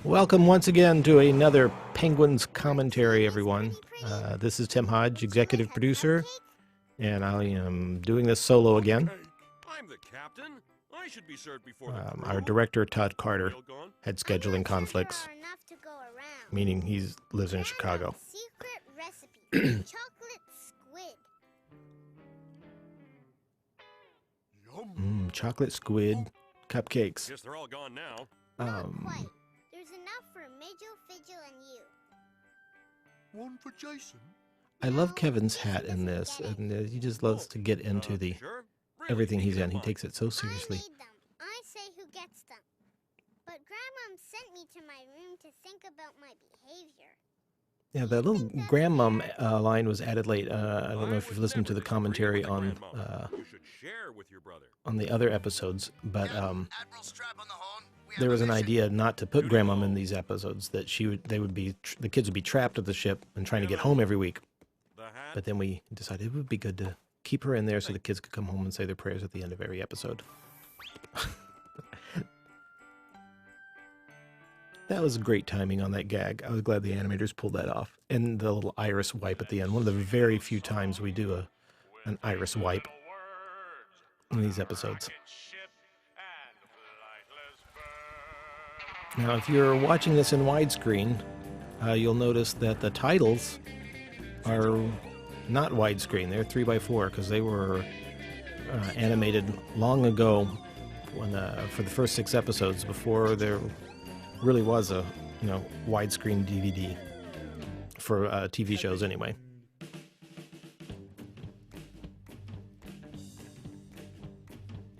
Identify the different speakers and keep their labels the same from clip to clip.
Speaker 1: Welcome once again to another Penguins commentary, everyone. This is Tim Hodge, executive producer, and I am doing this solo again.
Speaker 2: I'm the captain. I should be served before
Speaker 1: Our director, Todd Carter, had scheduling conflicts, meaning he lives in Chicago.
Speaker 3: Secret recipe, chocolate squid.
Speaker 1: Chocolate squid cupcakes.
Speaker 2: Guess they're all gone now.
Speaker 3: Not quite. There's enough for Midgel, Fidgel, and you.
Speaker 4: One for Jason.
Speaker 1: I love Kevin's hat in this, and he just loves to get into the
Speaker 2: Sure? Really,
Speaker 1: everything he's
Speaker 2: sneaky
Speaker 1: in. He
Speaker 2: fun.
Speaker 1: takes it so seriously.
Speaker 3: I made them. I say who gets them. But Grandmom sent me to my room to think about my behavior.
Speaker 1: Yeah, that little grandmom line was added late. I don't know if you've listened to the commentary on
Speaker 2: You should share with your brother.
Speaker 1: the other episodes, but
Speaker 4: Admiral Strap on the horn. We
Speaker 1: there
Speaker 4: have
Speaker 1: was
Speaker 4: a
Speaker 1: an
Speaker 4: mission.
Speaker 1: idea not to put grandmom in these episodes, that the kids would be trapped at the ship and trying to get home every week.
Speaker 2: The hat.
Speaker 1: But then we decided it would be good to keep her in there so the kids could come home and say their prayers at the end of every episode. That was great timing on that gag. I was glad the animators pulled that off. And the little iris wipe at the end. One of the very few times we do an iris wipe in these episodes. Now, if you're watching this in widescreen, you'll notice that the titles are not widescreen. They're 3x4 because they were animated long ago when, for the first 6 episodes, before there really was a widescreen DVD for TV shows anyway.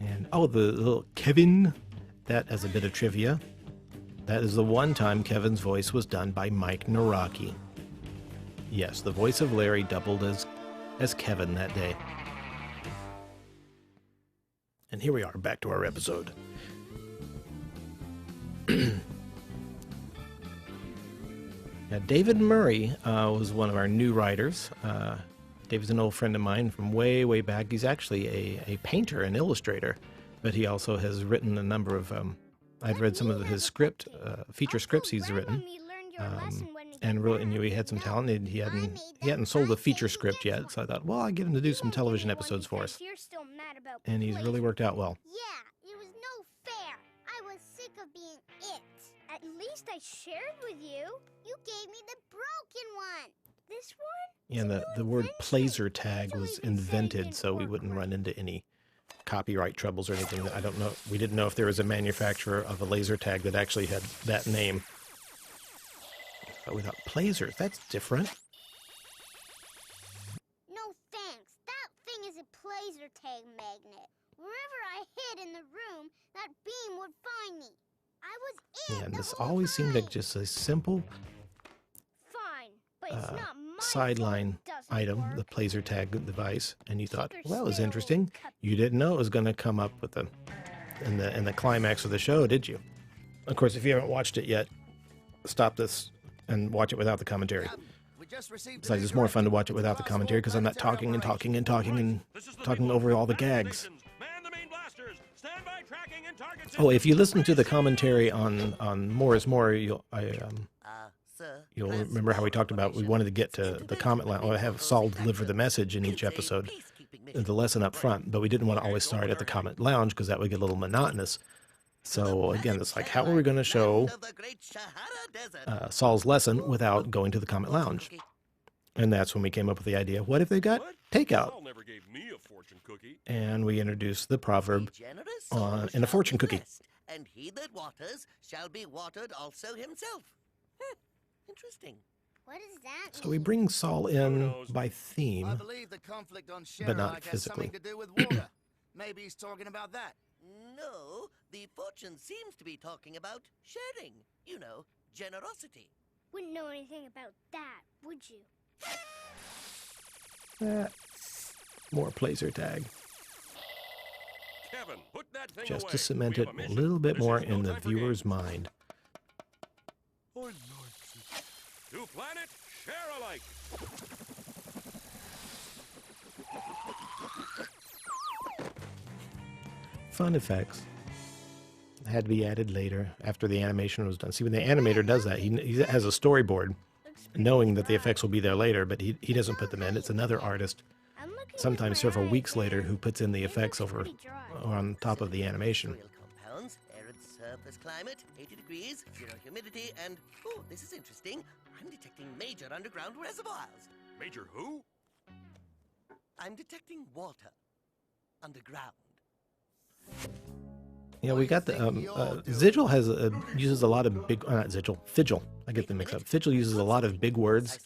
Speaker 1: And the little Kevin, that as a bit of trivia, that is the one time Kevin's voice was done by Mike Naraki. Yes, the voice of Larry doubled as Kevin that day. And here we are, back to our episode. Now, David Murray was one of our new writers. David's an old friend of mine from way, way back. He's actually a painter and illustrator, but he also has written a number of... I've read some of his feature scripts he's written, and really knew he had some talent. And he hadn't sold a feature script yet, so I thought, well, I'll get him to do some television episodes for us. And he's really worked out well.
Speaker 3: Yeah, it was no fair. I was sick of being it. At least I shared with you. You gave me the broken one. This one?
Speaker 1: And the word placer tag was invented so we wouldn't run into any copyright troubles or anything. I don't know. We didn't know if there was a manufacturer of a laser tag that actually had that name. But we thought, Plazers, that's different.
Speaker 3: No thanks. That thing is a placer tag magnet. Wherever I hid in the room, that beam would find me. I was
Speaker 1: Yeah,
Speaker 3: in
Speaker 1: and
Speaker 3: the
Speaker 1: this
Speaker 3: whole
Speaker 1: always seemed like
Speaker 3: time.
Speaker 1: just a simple
Speaker 3: Fine, but it's not my
Speaker 1: sideline
Speaker 3: fault it doesn't
Speaker 1: item,
Speaker 3: work.
Speaker 1: the placer tag device, and you thought,
Speaker 3: Check
Speaker 1: well, that
Speaker 3: your
Speaker 1: was
Speaker 3: spell,
Speaker 1: interesting.
Speaker 3: Cup-
Speaker 1: You didn't know it was going to come up with in the climax of the show, did you? Of course, if you haven't watched it yet, stop this and watch it without the commentary.
Speaker 4: We just received
Speaker 1: Besides, it's more fun to watch it without the commentary because I'm not talking and talking and talking and
Speaker 2: This is the
Speaker 1: talking
Speaker 2: big
Speaker 1: over
Speaker 2: one.
Speaker 1: all the
Speaker 2: Man
Speaker 1: gags.
Speaker 2: stations, man the main blasters. Stand by tracking and target
Speaker 1: Oh, if you
Speaker 2: systems.
Speaker 1: listen to the commentary on More is More, you'll
Speaker 4: Sir,
Speaker 1: remember how we talked about we wanted to get to the comment line, or have Saul deliver the message in each episode, the lesson up front, but we didn't want to always start at the comment lounge because that would get a little monotonous. So again, it's like, how are we going to show Saul's lesson without going to the comment lounge? And that's when we came up with the idea, what if they got
Speaker 2: What?
Speaker 1: takeout?
Speaker 2: Saul never gave me a fortune cookie.
Speaker 1: And we introduced the proverb in a fortune cookie.
Speaker 5: And he that waters shall be watered also himself. Interesting.
Speaker 3: What does that
Speaker 1: So we
Speaker 3: mean?
Speaker 1: bring Saul in
Speaker 2: knows?
Speaker 1: by
Speaker 4: I
Speaker 1: theme.
Speaker 4: believe the conflict on
Speaker 1: But not
Speaker 4: Sherlock has
Speaker 1: physically.
Speaker 4: something to do with water. Maybe he's talking about that.
Speaker 5: No, the fortune seems to be talking about sharing. You know, generosity.
Speaker 3: Wouldn't know anything about that, would you?
Speaker 1: More placer tag,
Speaker 2: Kevin, put that thing
Speaker 1: just
Speaker 2: away.
Speaker 1: to cement
Speaker 2: We
Speaker 1: it
Speaker 2: have
Speaker 1: a
Speaker 2: mission.
Speaker 1: little bit
Speaker 2: This
Speaker 1: more
Speaker 2: is no
Speaker 1: in the
Speaker 2: time for
Speaker 1: viewer's
Speaker 2: games.
Speaker 1: mind.
Speaker 4: I like it.
Speaker 2: To planet, share alike.
Speaker 1: Fun effects. had to be added later after the animation was done. See, when the animator does that, he has a storyboard knowing that the effects will be there later, but he doesn't put them in. It's another artist,
Speaker 3: I'm looking with
Speaker 1: sometimes
Speaker 3: my
Speaker 1: several
Speaker 3: eyes.
Speaker 1: weeks later, who puts in the
Speaker 3: These
Speaker 1: effects
Speaker 3: look
Speaker 1: over
Speaker 3: pretty dry.
Speaker 1: on top of the animation.
Speaker 5: Soil compounds, arid surface climate, 80 degrees, zero humidity, and oh, this is interesting. I'm detecting major underground reservoirs.
Speaker 2: Major who?
Speaker 5: I'm detecting water underground.
Speaker 1: Yeah, we got the Zigil uses a lot of big, not Zigil, Figil. I get them mixed up. Figil uses a lot of big words,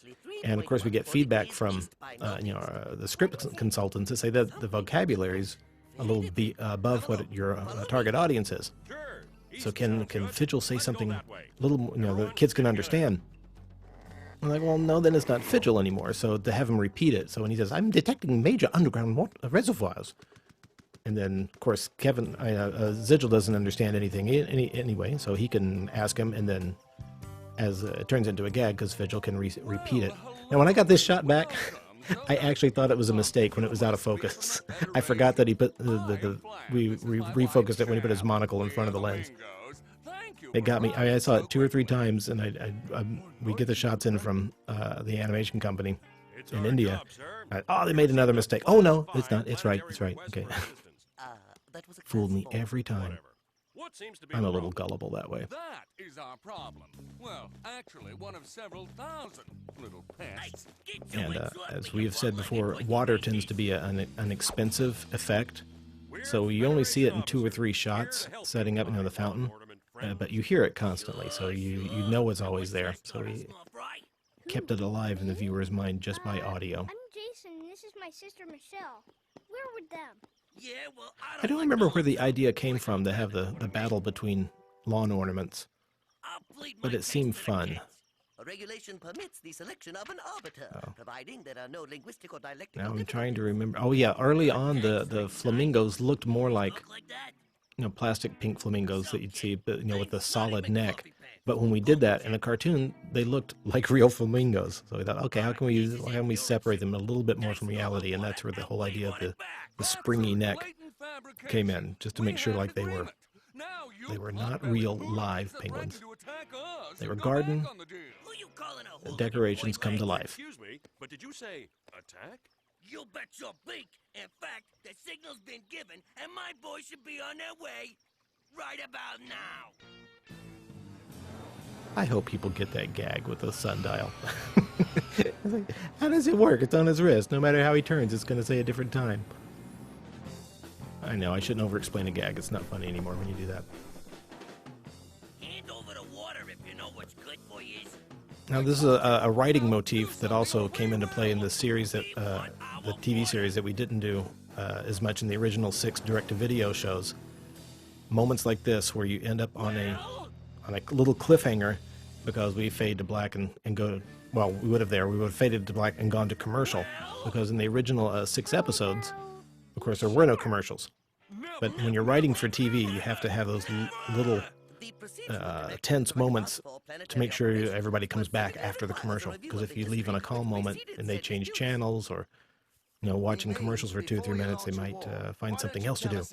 Speaker 1: and of course we get feedback from the script consultants that say that the vocabulary's a little above what your target audience is.
Speaker 2: Sure.
Speaker 1: So
Speaker 2: easy
Speaker 1: can
Speaker 2: sounds good.
Speaker 1: Figil say
Speaker 2: Let's go
Speaker 1: something
Speaker 2: that way.
Speaker 1: a little, the kids can understand? I'm like, well, no, then it's not Figil anymore. So to have him repeat it, so when he says, "I'm detecting major underground reservoirs," and then of course Zigil doesn't understand anything anyway, so he can ask him, and then as it turns into a gag because Figil can repeat it. Now, when I got this shot back, I actually thought it was a mistake when it was out of focus. I forgot that he put we refocused it when he put his monocle in front of the lens. It got me. I saw it 2 or 3 times, and we get the shots in from the animation company
Speaker 2: It's
Speaker 1: in
Speaker 2: our
Speaker 1: India.
Speaker 2: job, sir.
Speaker 1: Oh, they made another mistake. Oh no, it's not. It's right. It's right.
Speaker 2: Request
Speaker 1: Okay,
Speaker 2: for assistance.
Speaker 5: That was a
Speaker 1: fooled me
Speaker 5: classical.
Speaker 1: every time.
Speaker 2: Whatever. What seems to be
Speaker 1: I'm a
Speaker 2: the
Speaker 1: little
Speaker 2: problem?
Speaker 1: gullible that way.
Speaker 6: That is our problem. Well, actually, one of several thousand little pests.
Speaker 1: And as we have said before, water tends to be an expensive effect. So you only see it in 2 or 3 shots, setting up the fountain, but you hear it constantly, so you know it's always there. So we kept it alive in the viewer's mind just by audio.
Speaker 3: I'm Jason, and this is my sister Michelle. We're with them.
Speaker 5: Yeah, well,
Speaker 1: I don't remember where the idea came from to have the battle between lawn ornaments, but it seemed fun.
Speaker 5: A regulation permits the selection of an arbiter, providing there are no linguistic or dialectical
Speaker 1: Now I'm
Speaker 5: difficulties.
Speaker 1: trying to remember. Oh yeah, early on the flamingos looked more like
Speaker 5: Like that.
Speaker 1: plastic pink flamingos that you'd see, but, with the solid neck. But when we did that in a cartoon, they looked like real flamingos. So we thought, okay, how can we separate them a little bit more from reality? And that's where the whole idea of the springy neck came in, just to make sure like they were not real live penguins. They were garden
Speaker 5: Who you calling a hooligan,
Speaker 1: decorations
Speaker 5: boy,
Speaker 1: come to
Speaker 5: Blake?
Speaker 1: life.
Speaker 2: Excuse me, but did you say attack?
Speaker 5: You bet your beak. In fact, the signal's been given, and my boys should be on their way right about now.
Speaker 1: I hope people get that gag with the sundial. It's like, how does it work? It's on his wrist. No matter how he turns, it's going to say a different time. I know, I shouldn't over-explain a gag. It's not funny anymore when you do that.
Speaker 5: Hand over the water if you know what's good for you.
Speaker 1: Now, this is a writing motif that also came into play in the series that the TV series that we didn't do as much in the original 6 direct-to-video shows. Moments like this where you end up on a little cliffhanger because we fade to black and go. Well, we would have faded to black and gone to commercial because in the original 6 episodes, of course, there were no commercials. But when you're writing for TV, you have to have those little tense moments to make sure everybody comes back after the commercial. Because if you leave on a calm moment and they change channels or watching commercials for 2 or 3 minutes, they might find something else to do.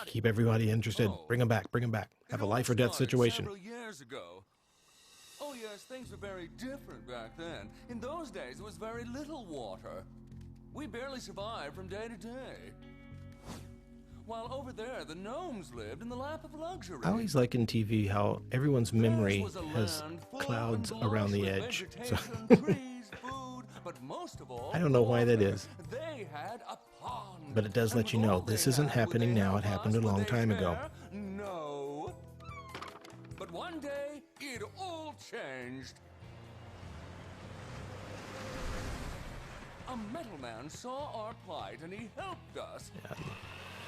Speaker 1: Keep everybody interested. Bring them back. Bring them back. Have a life or death situation.
Speaker 6: Several years ago. Oh yes, things were very different back then. In those days, there was very little water. We barely survived from day to day. While over there, the gnomes lived in the lap of luxury.
Speaker 1: I always like in TV how everyone's memory
Speaker 6: Theirs was a
Speaker 1: has
Speaker 6: land full
Speaker 1: clouds
Speaker 6: and lush
Speaker 1: around the
Speaker 6: with
Speaker 1: edge. So
Speaker 6: vegetation, trees, food, but most of all,
Speaker 1: I don't know why that
Speaker 6: water.
Speaker 1: is.
Speaker 6: They had a pond.
Speaker 1: But it does let
Speaker 6: And
Speaker 1: you
Speaker 6: with
Speaker 1: know
Speaker 6: all
Speaker 1: this
Speaker 6: they
Speaker 1: isn't
Speaker 6: had, would
Speaker 1: happening
Speaker 6: they
Speaker 1: now.
Speaker 6: help
Speaker 1: It happened a
Speaker 6: us? Would
Speaker 1: long
Speaker 6: they
Speaker 1: time ago.
Speaker 6: care? No. But one day, it all changed. A metal man saw our plight and he helped us.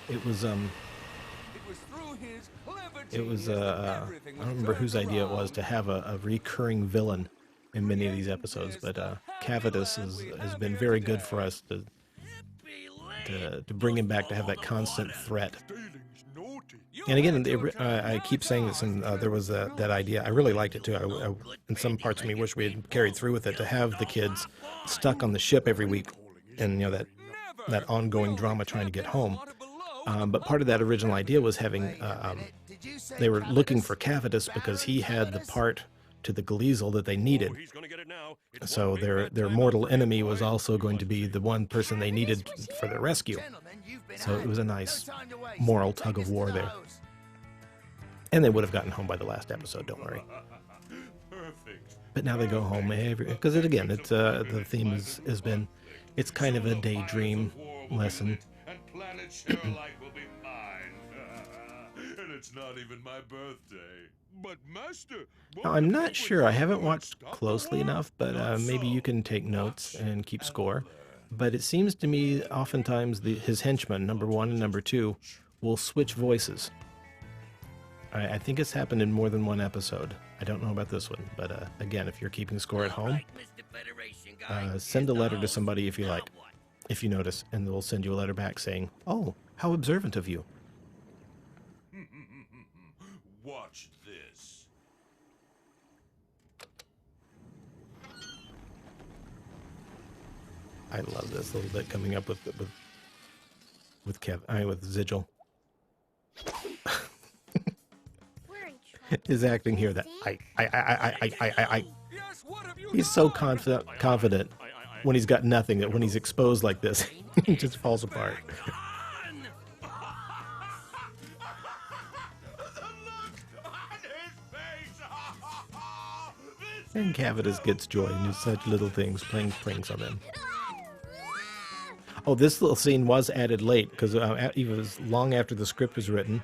Speaker 1: It was
Speaker 6: It was through his clever
Speaker 1: it was
Speaker 6: genius that everything
Speaker 1: I don't
Speaker 6: was
Speaker 1: remember whose
Speaker 6: turned
Speaker 1: idea it was
Speaker 6: around.
Speaker 1: to have a recurring villain in many of these episodes, but Cavitus has been very good for us to bring him back to have that constant threat. And again, I keep saying this, and there was that idea. I really liked it too. In some parts of me, wish we had carried through with it to have the kids stuck on the ship every week, and that ongoing drama trying to get home. But part of that original idea was having
Speaker 4: Did you say
Speaker 1: They were looking
Speaker 4: Cavitus?
Speaker 1: for Cavitus because he
Speaker 4: Baron
Speaker 1: had the
Speaker 4: Cavitus?
Speaker 1: part to the Gleezel that they needed.
Speaker 2: Oh, he's gonna get it now. It's
Speaker 1: So
Speaker 2: one big
Speaker 1: their
Speaker 2: fat
Speaker 1: their
Speaker 2: time
Speaker 1: mortal
Speaker 2: out for
Speaker 1: enemy
Speaker 2: you,
Speaker 1: was
Speaker 2: boy.
Speaker 1: also going to be the one person they needed
Speaker 3: Cavitus was
Speaker 1: for
Speaker 3: here.
Speaker 1: the rescue.
Speaker 4: Gentlemen, you've been
Speaker 1: So it
Speaker 4: had.
Speaker 1: was a
Speaker 4: No
Speaker 1: nice
Speaker 4: time to waste.
Speaker 1: moral
Speaker 4: Take
Speaker 1: tug
Speaker 4: us
Speaker 1: of
Speaker 4: to
Speaker 1: war
Speaker 4: the
Speaker 1: there.
Speaker 4: hose.
Speaker 1: And they would have gotten home by the last episode, don't worry.
Speaker 2: Perfect.
Speaker 1: But now they go home because again, it's the theme has been, it's kind of a daydream lesson.
Speaker 7: And planet Sherlock will be mine. And it's not even my birthday. But Master,
Speaker 1: Now, I'm not sure. I haven't watched closely enough, but maybe you can take notes and keep score. But it seems to me oftentimes his henchmen, number 1 and number 2, will switch voices. I think it's happened in more than one episode. I don't know about this one, but again, if you're keeping score at home, send a letter to somebody if you like, if you notice, and they'll send you a letter back saying, "Oh, how observant of you."
Speaker 7: watch this.
Speaker 1: I love this little bit coming up with Zigil.
Speaker 3: We're in trouble.
Speaker 1: His acting here, that
Speaker 3: Think?
Speaker 6: Yes, what have you
Speaker 1: he's so
Speaker 6: done?
Speaker 1: confident when he's got nothing, that when he's exposed like this, he just falls apart. And Cavitus gets joy in such little things, playing pranks on them. Oh, this little scene was added late, because even as long after the script was written,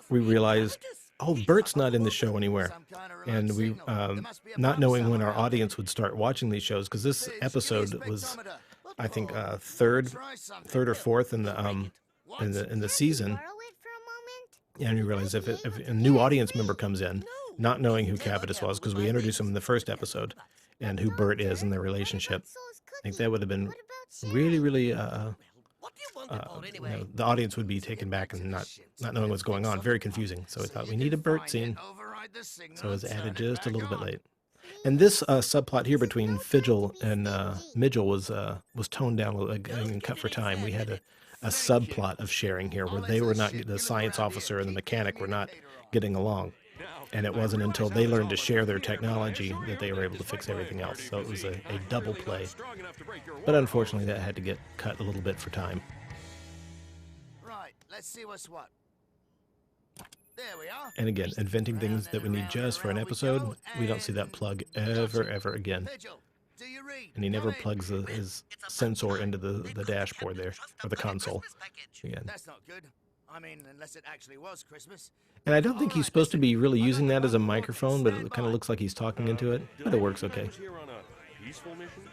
Speaker 1: we realized, oh, Bert's not in the show anywhere.
Speaker 4: Some kind of remote
Speaker 1: And we,
Speaker 4: signal. There must be a
Speaker 1: not
Speaker 4: pump
Speaker 1: knowing when
Speaker 4: somewhere
Speaker 1: our
Speaker 4: out
Speaker 1: audience would start watching these shows, because this
Speaker 4: there. Fitch, give me a
Speaker 1: episode was,
Speaker 4: spectrometer.
Speaker 1: I think, third
Speaker 4: Try something.
Speaker 1: or fourth in the season.
Speaker 3: Borrow it for a moment?
Speaker 1: And you realize if a new audience member comes in, not knowing who Cavitus was, because we introduced him in the first episode, and who Bert is and their relationship, I think that would have been really, really,
Speaker 5: What do you want it for
Speaker 1: you
Speaker 5: anyway?
Speaker 1: know, the audience would be taken back and not knowing what's going on. Very confusing. So we thought we need a Bert scene, so it was added just a little bit late. And this subplot here between Fidgel and Midgel was toned down a little, and cut for time. We had a subplot of sharing here where they were not, the science officer and the mechanic were not getting along. And it wasn't until they learned to share their technology that they were able to fix everything else. So it was a double play. But unfortunately, that had to get cut a little bit for time.
Speaker 4: Right, let's see what's what. There we are.
Speaker 1: And again, inventing things that we need just for an episode, we don't see that plug ever again.
Speaker 4: Vigil, do you read?
Speaker 1: And he never
Speaker 4: Come in.
Speaker 1: plugs his sensor into the dashboard there, or the console. Again.
Speaker 4: That's not good. I mean, unless it actually was Christmas.
Speaker 1: And I don't think he's supposed to be really using that as a microphone, but it kind of looks like he's talking into it. But it works okay.
Speaker 2: Was here on a peaceful mission?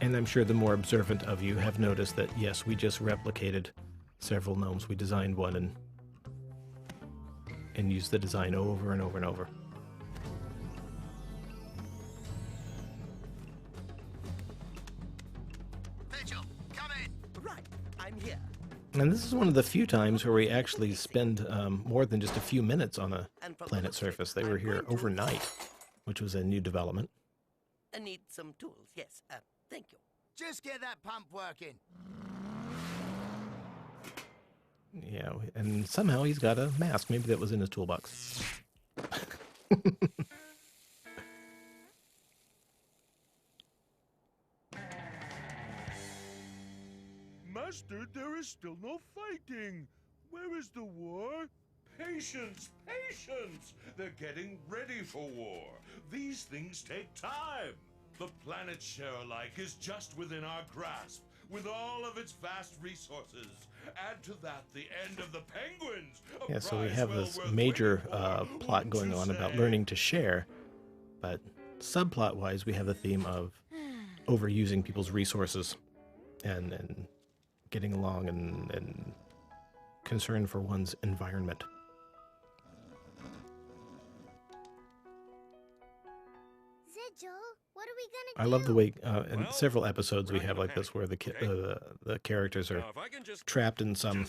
Speaker 1: And I'm sure the more observant of you have noticed that, yes, we just replicated several gnomes. We designed one and used the design over and over and over.
Speaker 4: Vigil, come in.
Speaker 5: Right, I'm here.
Speaker 1: And this is one of the few times where we actually spend more than just a few minutes on a
Speaker 5: And from the
Speaker 1: planet
Speaker 5: looks of it,
Speaker 1: surface. They
Speaker 5: I'm
Speaker 1: were here
Speaker 5: going to-
Speaker 1: overnight, which was a new development.
Speaker 5: I need some tools. Yes, thank you.
Speaker 4: Just get that pump working.
Speaker 1: Yeah, and somehow he's got a mask. Maybe that was in his toolbox.
Speaker 7: Master, there is still no fighting. Where is the war? Patience, patience! They're getting ready for war. These things take time. The planet Sherlock is just within our grasp, with all of its vast resources. Add to that the end of the penguins. A
Speaker 1: Yeah, so we
Speaker 7: prize
Speaker 1: have
Speaker 7: well
Speaker 1: this
Speaker 7: worth
Speaker 1: major
Speaker 7: waiting for.
Speaker 1: plot
Speaker 7: Wouldn't
Speaker 1: going
Speaker 7: you
Speaker 1: on about
Speaker 7: say?
Speaker 1: learning to share, but subplot-wise, we have the theme of overusing people's resources and getting along and concern for one's environment.
Speaker 3: Zigil, what are we gonna
Speaker 1: I
Speaker 3: do?
Speaker 1: love the way in
Speaker 2: Well,
Speaker 1: several episodes we
Speaker 2: we're
Speaker 1: have
Speaker 2: not
Speaker 1: like this
Speaker 2: panic,
Speaker 1: where
Speaker 2: okay?
Speaker 1: the characters are
Speaker 2: Now, if I can just
Speaker 1: trapped in some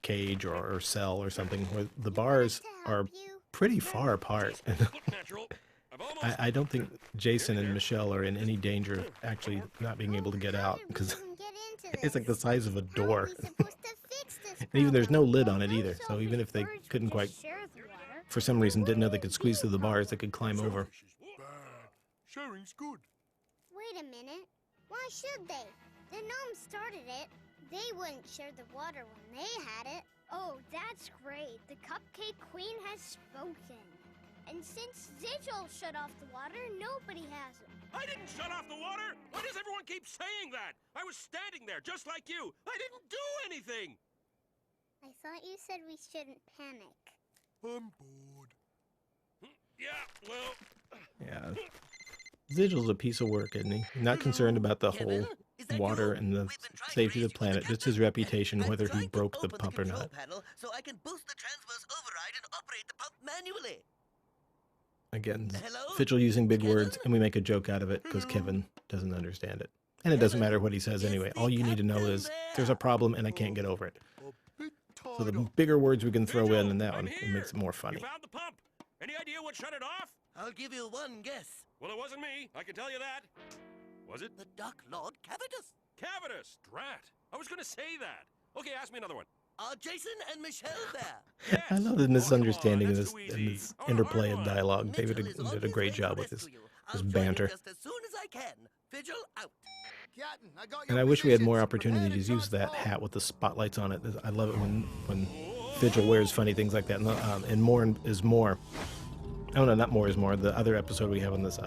Speaker 1: cage or cell or something where the bars
Speaker 3: To
Speaker 1: are
Speaker 3: help you.
Speaker 1: pretty far apart.
Speaker 2: look natural. I've almost
Speaker 1: I don't think Jason and Michelle are in any danger of actually not being able to get out, because
Speaker 3: How did we even get into
Speaker 1: It's like the size of a
Speaker 3: How are
Speaker 1: door.
Speaker 3: we supposed to fix this
Speaker 1: And even there's no lid
Speaker 3: problem?
Speaker 1: on it either, so even if they
Speaker 3: Birds
Speaker 1: couldn't
Speaker 3: just
Speaker 1: quite,
Speaker 3: share the water.
Speaker 1: for some reason, didn't know they could squeeze through the bars, they could climb over.
Speaker 7: Sharing's good.
Speaker 3: Wait a minute. Why should they? The gnomes started it. They wouldn't share the water when they had it. Oh, that's great. The Cupcake Queen has spoken. And since Zigil shut off the water, nobody has it.
Speaker 2: I didn't shut off the water! Why does everyone keep saying that? I was standing there just like you. I didn't do anything!
Speaker 3: I thought you said we shouldn't panic.
Speaker 7: I'm bored.
Speaker 2: Yeah, well,
Speaker 1: Yeah. Zigil's a piece of work, isn't he? Not concerned about the
Speaker 5: Kevin,
Speaker 1: whole
Speaker 5: is that
Speaker 1: water
Speaker 5: you?
Speaker 1: and the
Speaker 5: We've been trying to
Speaker 1: safety of
Speaker 5: reach
Speaker 1: the planet,
Speaker 5: you,
Speaker 1: just his
Speaker 5: Captain.
Speaker 1: reputation,
Speaker 5: I'm
Speaker 1: whether he
Speaker 5: trying to
Speaker 1: broke the
Speaker 5: open
Speaker 1: pump or
Speaker 5: control
Speaker 1: not.
Speaker 5: panel so I can boost the transverse override and operate the pump manually.
Speaker 1: Again,
Speaker 5: Hello?
Speaker 1: Vigil using big
Speaker 5: Kevin?
Speaker 1: words, and we make a joke out of it because Kevin doesn't understand it. And it doesn't matter what he says
Speaker 5: Is
Speaker 1: anyway.
Speaker 5: the
Speaker 1: All you need to know
Speaker 5: captain
Speaker 1: is
Speaker 5: there?
Speaker 1: there's a problem and I can't get over it.
Speaker 7: A bit tired
Speaker 1: So the
Speaker 7: up.
Speaker 1: bigger words we can throw
Speaker 2: Vigil,
Speaker 1: in than that
Speaker 2: I'm
Speaker 1: one, it
Speaker 2: here.
Speaker 1: makes it more
Speaker 2: You
Speaker 1: funny.
Speaker 2: found the pump. Any idea what shut it off?
Speaker 5: I'll give you one guess.
Speaker 2: Well, it wasn't me. I can tell you that. Was it?
Speaker 5: The Dark Lord Cavitus.
Speaker 2: Cavitus. Drat. I was going to say that. Okay, ask me another one.
Speaker 5: Are Jason and Michelle there?
Speaker 2: Yes.
Speaker 1: I love the
Speaker 2: Oh, come on,
Speaker 1: misunderstanding in
Speaker 2: that's
Speaker 1: this,
Speaker 2: too
Speaker 1: in
Speaker 2: easy.
Speaker 1: this
Speaker 2: I want a
Speaker 1: interplay
Speaker 2: hard
Speaker 1: of
Speaker 2: one.
Speaker 1: dialogue.
Speaker 5: Mitchell
Speaker 1: David
Speaker 5: is
Speaker 1: did
Speaker 5: on
Speaker 1: a
Speaker 5: his
Speaker 1: great
Speaker 5: way
Speaker 1: job
Speaker 5: to
Speaker 1: with
Speaker 5: rescue
Speaker 1: his
Speaker 5: you.
Speaker 1: his
Speaker 5: I'll join
Speaker 1: banter.
Speaker 5: you just as soon as I can. Vigil out.
Speaker 4: Captain, I got
Speaker 1: And
Speaker 4: your
Speaker 1: I wish we had more
Speaker 4: positions.
Speaker 1: opportunity
Speaker 4: Prepare
Speaker 1: to use that
Speaker 4: transport.
Speaker 1: hat with the spotlights on it. I love it when Vigil wears funny things like that. And More is More. Oh no, not More is More. The other episode we have on this.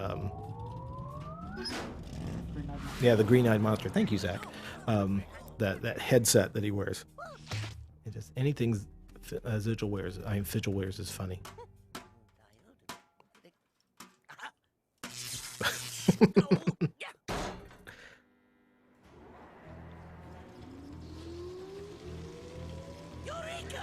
Speaker 1: Yeah, the green-eyed monster. Thank you, Zach. That headset that he wears. It just anything Vigil wears. Vigil wears is funny.
Speaker 5: Eureka!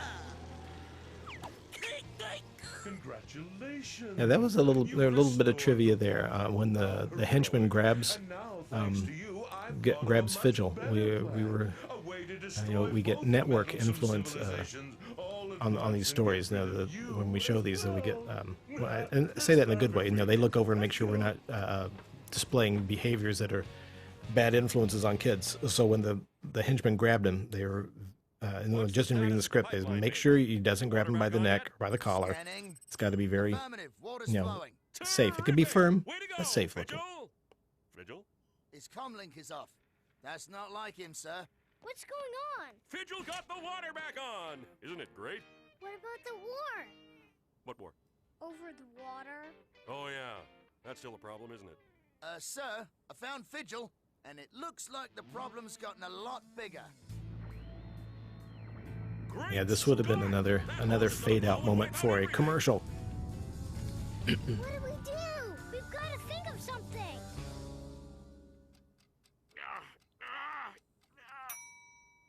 Speaker 7: Congratulations.
Speaker 1: Yeah, that was a little.
Speaker 7: You
Speaker 1: There a little bit of
Speaker 7: restored
Speaker 1: trivia
Speaker 7: the
Speaker 1: there
Speaker 7: water
Speaker 1: when
Speaker 7: power
Speaker 1: the henchman
Speaker 7: heroic.
Speaker 1: grabs
Speaker 7: And now, thanks to you, I've got a
Speaker 1: grabs
Speaker 7: much
Speaker 1: Vigil.
Speaker 7: better
Speaker 1: We
Speaker 7: plan.
Speaker 1: were
Speaker 7: A way to
Speaker 1: we
Speaker 7: destroy
Speaker 1: get
Speaker 7: both
Speaker 1: network
Speaker 7: meddlesome
Speaker 1: influence,
Speaker 7: civilizations all at
Speaker 1: on
Speaker 7: once
Speaker 1: these
Speaker 7: and
Speaker 1: stories.
Speaker 7: get
Speaker 1: Now,
Speaker 7: rid of you
Speaker 1: when we show
Speaker 7: as
Speaker 1: these, we get
Speaker 7: well.
Speaker 1: and I say that in a good way. They look over and make sure we're not displaying behaviors that are bad influences on kids. So when the henchman grabbed him, they were just in reading the script, they make sure he doesn't grab him by the neck or by the collar.
Speaker 4: Scanning.
Speaker 1: It's got to be very
Speaker 4: Affirmative. Water's
Speaker 1: you know,
Speaker 4: flowing.
Speaker 1: safe. It could be firm,
Speaker 2: Way to go,
Speaker 1: but safe looking.
Speaker 2: Vigil. Vigil?
Speaker 4: His comlink is off. That's not like him, sir.
Speaker 3: What's going on?
Speaker 2: Vigil got the water back on. Isn't it great?
Speaker 3: What about the war?
Speaker 2: What more?
Speaker 3: Over the water?
Speaker 2: Oh, yeah. That's still a problem, isn't it?
Speaker 4: Sir, I found Vigil, and it looks like the problem's gotten a lot bigger.
Speaker 2: Great
Speaker 1: Yeah, this would have been
Speaker 2: start.
Speaker 1: another
Speaker 2: That horse is
Speaker 1: fade out
Speaker 2: going
Speaker 1: moment
Speaker 2: way
Speaker 1: for a
Speaker 2: better.
Speaker 1: commercial.
Speaker 3: What do we do? We've got to think of something.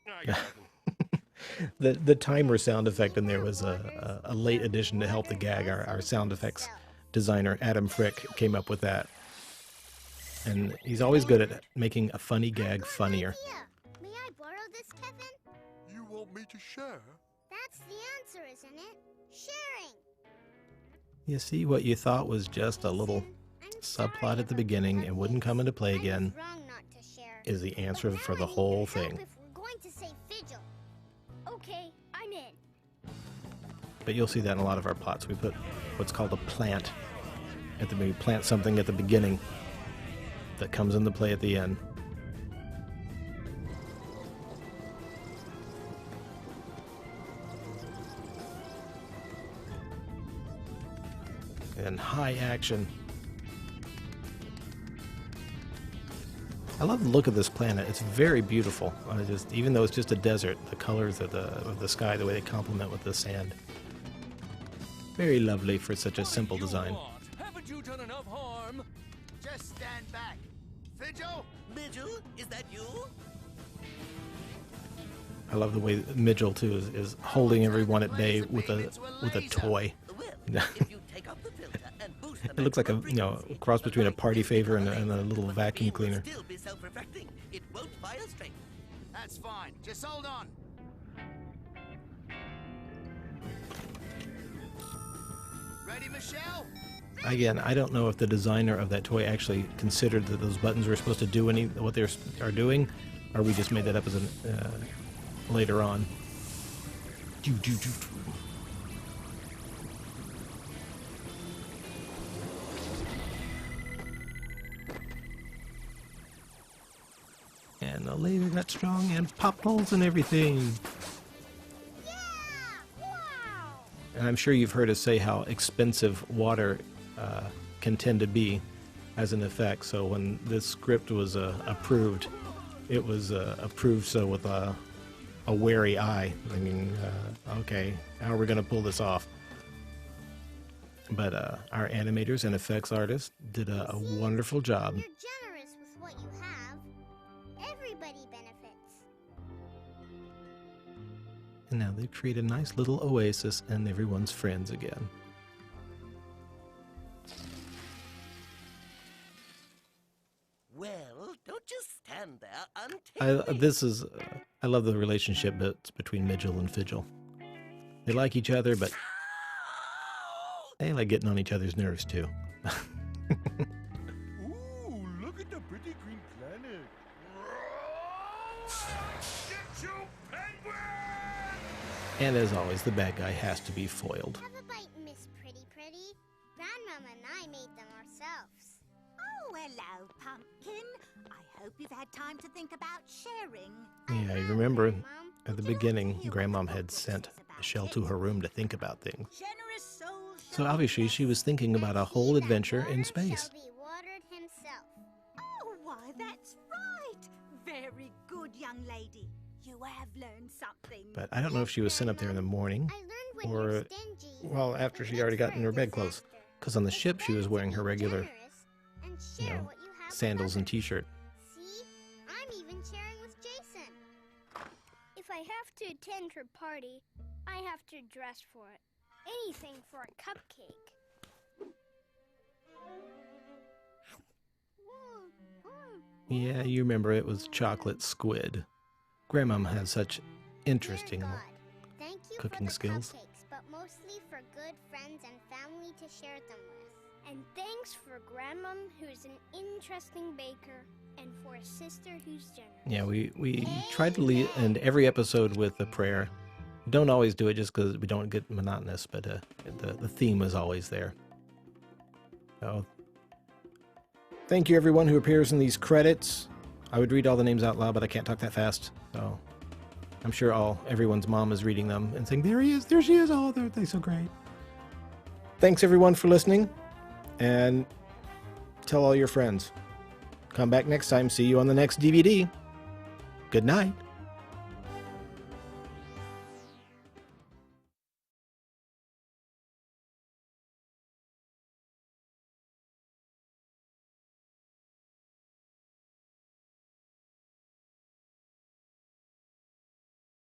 Speaker 2: I got nothing.
Speaker 1: The timer sound effect in there was a late addition to help the gag. Our sound effects designer Adam Frick came up with that, and he's always good at making a funny gag funnier.
Speaker 3: Idea. May I borrow this, Kevin?
Speaker 7: You want me to share?
Speaker 3: That's the answer, isn't it? Sharing.
Speaker 1: You see, what you thought was just a little
Speaker 3: Listen, I'm
Speaker 1: subplot
Speaker 3: sorry
Speaker 1: at the
Speaker 3: about
Speaker 1: beginning
Speaker 3: the
Speaker 1: and wouldn't come into play
Speaker 3: I was
Speaker 1: again
Speaker 3: wrong not to share.
Speaker 1: is the answer
Speaker 3: But
Speaker 1: for
Speaker 3: now
Speaker 1: the
Speaker 3: I need
Speaker 1: whole
Speaker 3: your
Speaker 1: thing.
Speaker 3: help if we're going to save Vigil. Okay, I'm in.
Speaker 1: But you'll see that in a lot of our plots. We put what's called a plant at the beginning. Plant something at the beginning that comes into play at the end. And high action. I love the look of this planet. It's very beautiful. Even though it's just a desert, the colors of the sky, the way they complement with the sand. Very lovely for such a simple design.
Speaker 6: Haven't you done enough harm?
Speaker 4: Just stand back. Vigil?
Speaker 5: Vigil, is that you?
Speaker 1: I love the way Vigil too is holding everyone at bay with a toy.
Speaker 5: Well, if you take up the filter and boost the
Speaker 1: It looks like a
Speaker 5: maximum frequency,
Speaker 1: cross between a
Speaker 5: the
Speaker 1: party
Speaker 5: light
Speaker 1: favor and
Speaker 5: effect
Speaker 1: a little
Speaker 5: but
Speaker 1: vacuum
Speaker 5: beam will
Speaker 1: cleaner.
Speaker 5: still be self-refracting. It won't fire straight.
Speaker 4: That's fine. Just hold on. Ready, Michelle?
Speaker 1: Again, I don't know if the designer of that toy actually considered that those buttons were supposed to do what they are doing, Or we just made that up as an later on. And the laser got strong and popped holes and everything.
Speaker 3: Yeah! Wow!
Speaker 1: And I'm sure you've heard us say how expensive water can tend to be as an effect. So when this script was approved, it was approved so with a wary eye. I mean, okay, how are we going to pull this off? But our animators and effects artists did a wonderful job.
Speaker 3: You're generous with what you have. Everybody benefits.
Speaker 1: And now they've created a nice little oasis and everyone's friends again.
Speaker 5: Well, don't just stand there
Speaker 1: I love the relationship that's between Midgel and Fidgel. They like each other, but they like getting on each other's nerves too.
Speaker 7: Ooh, look at the pretty green planet. Get you, penguin!
Speaker 1: And as always, the bad guy has to be foiled.
Speaker 3: Have a bite, Miss Pretty Pretty. Grandmama and I made them ourselves.
Speaker 8: Oh, hello, Pumpkin. I hope you've had time to think about sharing.
Speaker 1: Yeah, you remember at the beginning, Grandmom had sent Michelle to her room to think about things.
Speaker 8: Generous souls
Speaker 1: So obviously she was thinking about a whole adventure in space.
Speaker 3: Shall be watered himself.
Speaker 8: Oh, why, that's right. Very good, young lady. You have learned something.
Speaker 1: But I don't know if she was sent up there in the morning
Speaker 3: I learned when
Speaker 1: or,
Speaker 3: you're stingy.
Speaker 1: well, after she already got in her bedclothes. Because on the ship she was wearing her regular, you know, sandals and t-shirt.
Speaker 3: See? I'm even sharing with Jason.
Speaker 9: If I have to attend her party, I have to dress for it. Anything for a cupcake.
Speaker 1: Yeah, you remember it was chocolate squid. Grandmom has such interesting
Speaker 3: Dear God, thank you
Speaker 1: cooking
Speaker 3: for the
Speaker 1: skills.
Speaker 3: Cupcakes, but mostly for good friends and family to share them with.
Speaker 9: And thanks for Grandmom, who's an interesting baker, and for a sister who's generous.
Speaker 1: Yeah, we try to end every episode with a prayer. Don't always do it just because we don't get monotonous, but the theme is always there. So, thank you everyone who appears in these credits. I would read all the names out loud, but I can't talk that fast. So I'm sure everyone's mom is reading them and saying, there he is, there she is, oh, they're so great. Thanks everyone for listening, and tell all your friends. Come back next time, see you on the next DVD. Good night.